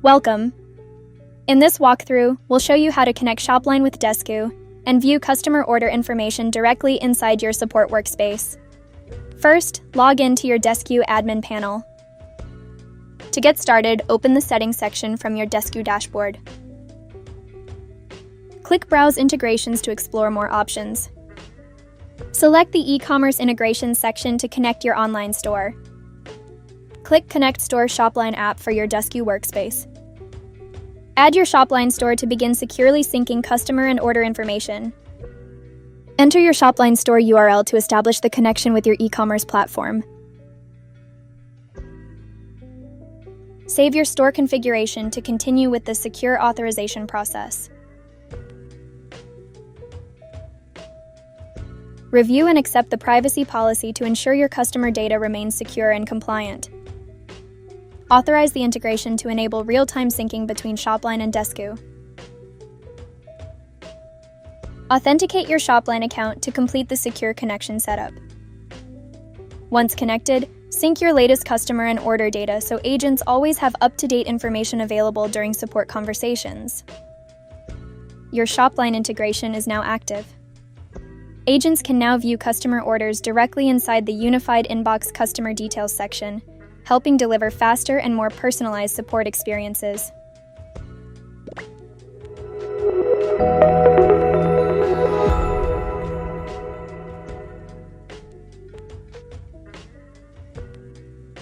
Welcome! In this walkthrough, we'll show you how to connect Shopline with Desku and view customer order information directly inside your support workspace. First, log in to your Desku admin panel. To get started, open the Settings section from your Desku dashboard. Click Browse Integrations to explore more options. Select the Ecommerce Integration section to connect your online store. Click Connect Store Shopline app for your Desku workspace. Add your Shopline store to begin securely syncing customer and order information. Enter your Shopline store URL to establish the connection with your e-commerce platform. Save your store configuration to continue with the secure authorization process. Review and accept the privacy policy to ensure your customer data remains secure and compliant. Authorize the integration to enable real-time syncing between Shopline and Desku. Authenticate your Shopline account to complete the secure connection setup. Once connected, sync your latest customer and order data so agents always have up-to-date information available during support conversations. Your Shopline integration is now active. Agents can now view customer orders directly inside the unified inbox customer details section, helping deliver faster and more personalized support experiences.